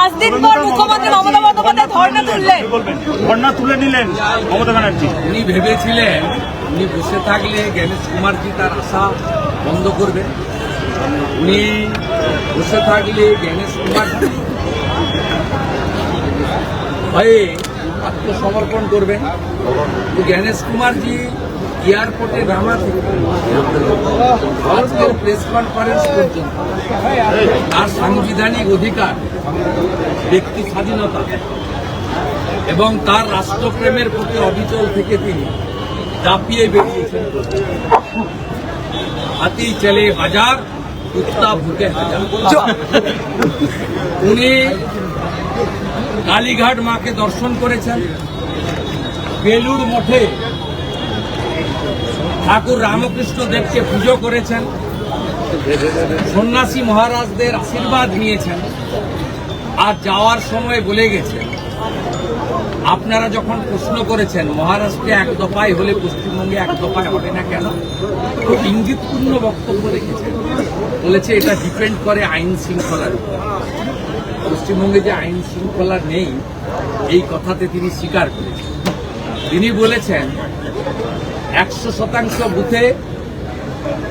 5 দিন পর মুখ্যমন্ত্রী মমতা বন্দ্যোপাধ্যায় ধর্ণা তুলে নিলেন মমতা ব্যানার্জি। উনি ভেবেছিলেন উনি বসে থাকলে জ্ঞানেশ কুমারজি তার আশা বন্ধ করবেন, উনি বসে থাকলে জ্ঞানেশ কুমারজি ভয়ে আত্মসমর্পণ করবেন। জ্ঞানেশ কুমারজি এয়ারপোর্টে নামা থেকে আজকের প্রেস কনফারেন্স পর্যন্ত তার সাংবিধানিক অধিকার, ব্যক্তি স্বাধীনতা এবং তার রাষ্ট্রপ্রেমের প্রতি অবিচল থেকে তিনি দাপিয়ে বেরিয়েছেন। হাতি চলে হাজার, কুত্তা ভুকে হাজার। উনি কালীঘাট মাকে দর্শন করেছেন, বেলুড় মঠে ঠাকুর রামকৃষ্ণ দেবকে পুজো করেছেন, সন্ন্যাসী মহারাজদের আশীর্বাদ নিয়েছেন। আর যাওয়ার সময় বলে গেছেন, আপনারা যখন প্রশ্ন করেছেন মহারাষ্ট্রে এক দফায় হলে পশ্চিমবঙ্গে এক দফায় হবে না কেন, খুব ইঙ্গিতপূর্ণ বক্তব্য রেখেছেন। বলেছে এটা ডিপেন্ড করে আইন শৃঙ্খলার উপর। পশ্চিমবঙ্গে যে আইন শৃঙ্খলা নেই এই কথাতে তিনি স্বীকার করেছেন। তিনি বলেছেন 100% বুথে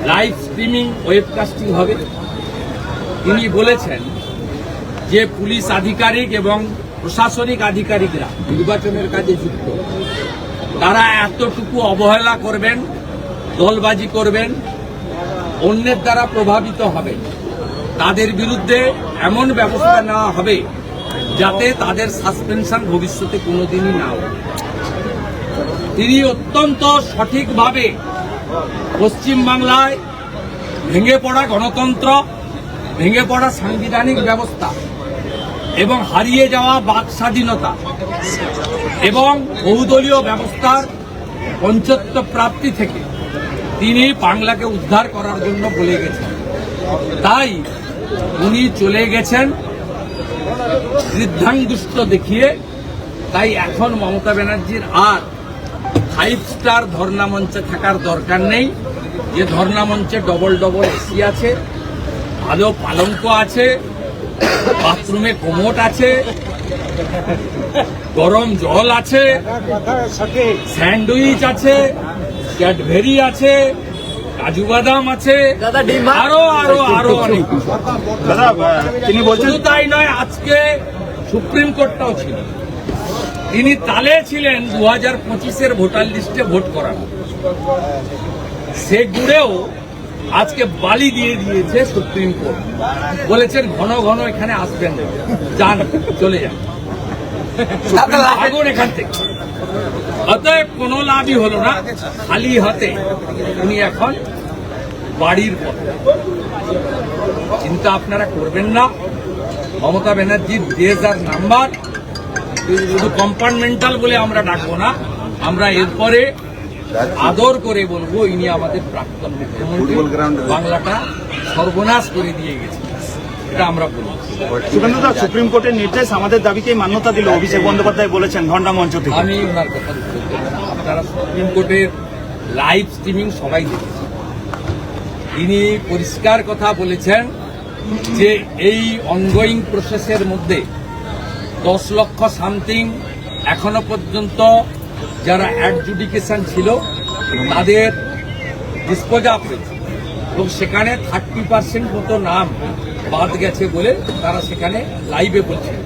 লাইভ স্ট্রিমিং ওয়েবকাস্টিং হবে। তিনি বলেছেন যে পুলিশ আধিকারিক এবং প্রশাসনিক আধিকারিকরা নির্বাচনের কাজে যুক্ত, তারা এতটুকু অবহেলা করবেন, দলবাজি করবেন, অন্যের দ্বারা প্রভাবিত হবে, তাদের বিরুদ্ধে এমন ব্যবস্থা নেওয়া হবে যাতে তাদের সাসপেনশন ভবিষ্যতে কোনোদিনই না হয়। তিনি অত্যন্ত সঠিকভাবে পশ্চিমবাংলায় ভেঙে পড়া গণতন্ত্র, ভেঙে পড়া সাংবিধানিক ব্যবস্থা এবং হারিয়ে যাওয়া বাক স্বাধীনতা এবং বহুদলীয় ব্যবস্থার পঞ্চত্ব প্রাপ্তি থেকে তিনি বাংলাকে উদ্ধার করার জন্য বলে গেছেন। তাই উনি চলে গেছেন বৃদ্ধাঙ্গুষ্ঠ দেখিয়ে। তাই এখন মমতা ব্যানার্জির আর 5 স্টার ধর্ণা মঞ্চে থাকার দরকার নেই। যে ধর্ণা মঞ্চে ডবল ডবল এসি আছে, ভালো পালঙ্ক আছে, বাথরুমে কোমোট আছে, গরম জল আছে, স্যান্ডউইচ আছে, ক্যাডবেরি আছে, কাজু বাদাম আছে, আরো আরো আরো অনেক। তিনি বলছেন শুধু তাই নয়, আজকে সুপ্রিম কোর্টটাও ছিল। তিনি তালে ছিলেন 2025-এর ভোটার লিস্টে ভোট করানো। সেগুড়েও আজকে বালি দিয়ে দিয়েছে সুপ্রিম কোর্ট। বলেছেন ঘন ঘন এখানে আসবেন না, যান, চলে যান, ভাগুন এখান থেকে। অতএব কোনো লাভই হলো না, খালি হাতে উনি এখন বাড়ির পথে। চিন্তা আপনারা করবেন না। মমতা ব্যানার্জির দেশ আর নাম্বার শুধু কম্পার্টমেন্টাল বলে আমরা ডাকবো না, আমরা এরপরে আদর করে বলবো ইনি আমাদের প্রাক্তন মুখ্যমন্ত্রী, বাংলাটা সর্বনাশ করে দিয়ে গেছে, এটা আমরা বলবো। সুখেন্দুদা, সুপ্রিম কোর্টের নির্দেশ আমাদের দাবিকে মান্যতা দিল, অভিষেক বন্দ্যোপাধ্যায় বলেছেন ধর্ণা মঞ্চ থেকে। আমি ওনার কথা আপনারা সুপ্রিম কোর্টের লাইভ স্ট্রিমিং সবাই দেখেছেন। তিনি পরিষ্কার কথা বলেছেন যে এই অনগোয়িং প্রসেসের মধ্যে 10 লক্ষ সামথিং এখনো পর্যন্ত যারা অ্যাডজুডিকেশন ছিল তাদের ডিসপোজ আপ হয়েছে এবং সেখানে 30% মতো নাম বাদ গেছে বলে তারা সেখানে লাইভে বলছেন।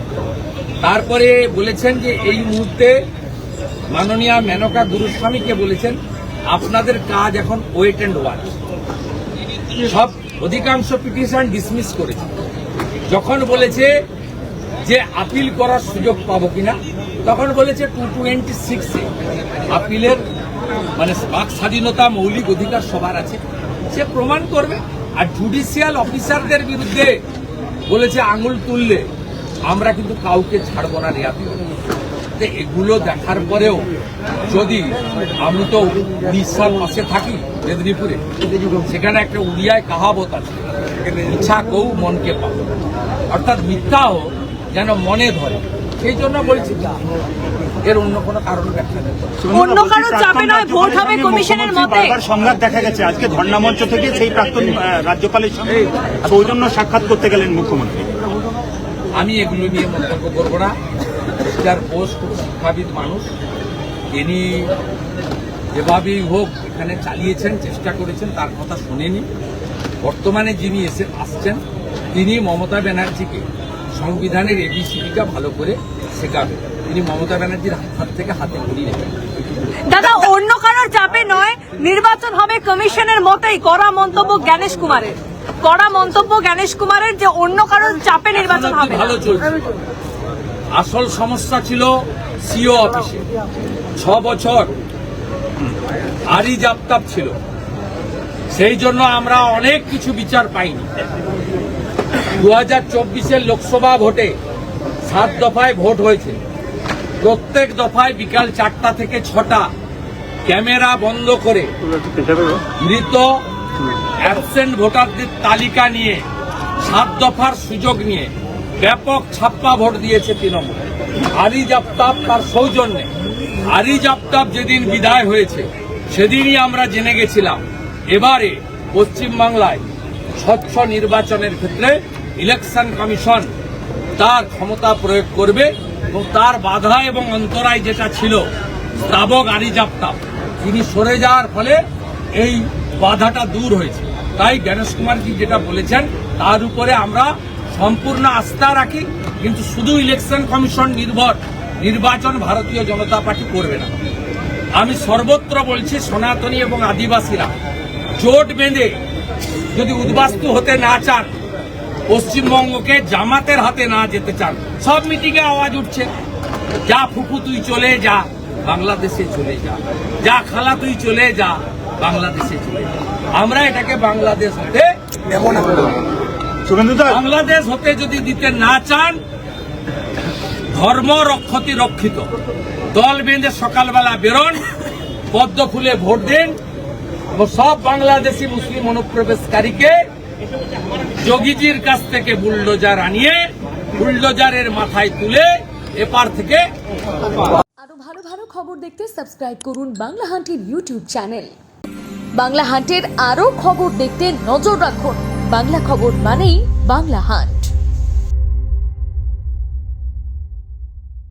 তারপরে বলেছেন যে এই মুহূর্তে মাননীয় মেনকা গুরুস্বামীকে বলেছেন আপনাদের কাজ এখন ওয়েট অ্যান্ড ওয়াচ। সব অধিকাংশ পিটিশন ডিসমিস করেছে। যখন বলেছে যে আপিল করার সুযোগ পাবো কিনা, তখন বলেছে 226-এ আপিলের মানে বাক স্বাধীনতা, মৌলিক অধিকার সবার আছে, সে প্রমাণ করবে। আর জুডিশিয়াল অফিসারদের বিরুদ্ধে বলেছে আঙুল তুললে আমরা কিন্তু কাউকে ছাড়বো না, রেয়াতি। এগুলো দেখার পরেও যদি আমি তো 20 সাল পাশে থাকি মেদিনীপুরে, সেখানে একটা উড়িয়ায় কাহাবত আছে, ইচ্ছা কৌ মনকে পাবো, অর্থাৎ মিথ্যাও যেন মনে ধরে। সেই জন্য বলছি এর অন্য কোনো কারণ ব্যাখ্যা নেই। অন্য কারণ চাপে নয়, ভোট হবে কমিশনের মতে। সংঘাত দেখা গেছে আজকে ধর্ণা মঞ্চ থেকে সেই প্রাক্তন রাজ্যপালের সঙ্গে সৌজন্য সাক্ষাৎ করতে গেলেন মুখ্যমন্ত্রী। আমি এগুলো নিয়ে মন্তব্য করবো না। মিস্টার বোস খুব শিক্ষাবিদ মানুষ, তিনি যেভাবেই হোক এখানে চালিয়েছেন, চেষ্টা করেছেন, তার কথা শোনেনি। বর্তমানে যিনি আসছেন তিনি মমতা ব্যানার্জিকে সংবিধানের এবিসিডিটা ভালো করে শেখাবেন। তিনি মমতা ব্যানার্জির হাত থেকে হাতে ঘুরিয়ে নেবেন। দাদা, অন্য কারোর চাপে নয়, নির্বাচন হবে কমিশনের মতেই, কড়া মন্তব্য জ্ঞানেশ কুমারের। কড়া মন্তব্য জ্ঞানেশ কুমারের যে অন্য কারোর চাপে নির্বাচন হবে না। ভালো চলছে। আসল সমস্যা ছিল সিও অফিসে 6 বছর আরি জাপতাপ ছিল, সেই জন্য আমরা অনেক কিছু বিচার পাইনি। 2024-এর লোকসভা ভোটে 7 দফায় ভোট হয়েছে। প্রত্যেক দফায় বিকাল 4টা থেকে 6টা ক্যামেরা বন্ধ করে মৃত অ্যাবসেন্ট ভোটারদের তালিকা নিয়ে 7 দফার সুযোগ নিয়ে ব্যাপক ছাপ্পা ভোট দিয়েছে তৃণমূল। আরি জাপতাপ তার সৌজন্যে। আরি জাপতাপ যেদিন বিদায় হয়েছে সেদিনই আমরা জেনে গেছিলাম এবারে পশ্চিমবাংলায় স্বচ্ছ নির্বাচনের ক্ষেত্রে ইলেকশন কমিশন তার ক্ষমতা প্রয়োগ করবে এবং তার বাধা এবং অন্তরায় যেটা ছিল স্থাবক আরি জাপতাপ, তিনি সরে যাওয়ার ফলে এই বাধাটা দূর হয়েছে। তাই জ্ঞানেশ কুমারজি যেটা বলেছেন তার উপরে আমরা সম্পূর্ণ আস্থা রাখি, কিন্তু শুধু ইলেকশন কমিশন নির্ভর নির্বাচন ভারতীয় জনতা পার্টি করবে না। আমি সর্বত্র বলছি, সনাতনী এবং আদিবাসীরা জোট বেঁধে যদি উদ্বাস্তু হতে না চান, পশ্চিমবঙ্গকে জামাতের হাতে না যেতে চান, সব মিটিংয়ে আওয়াজ উঠছে, যা ফুফু তুই চলে যা, বাংলাদেশে চলে যা, যা খালা তুই চলে যা, বাংলাদেশে চলে যা। আমরা এটাকে বাংলাদেশ হতে দেব না। বাংলাদেশ হতে যদি দিতে না চান, ধর্ম রক্ষতি রক্ষিত, দল বেঁধে সকালবেলা বেরোন, পদ্ম ফুলে ভোট দিন এবং সব বাংলাদেশি মুসলিম অনুপ্রবেশকারীকে যোগীজির কাছ থেকে বুলডোজার আনিয়ে বুলডোজারের মাথায় তুলে এপার থেকে। আরো ভালো ভালো খবর দেখতে সাবস্ক্রাইব করুন বাংলা হান্টের ইউটিউব চ্যানেল। বাংলা হান্টের আরো খবর দেখতে নজর রাখুন। বাংলা খবর মানেই বাংলা হান্ট।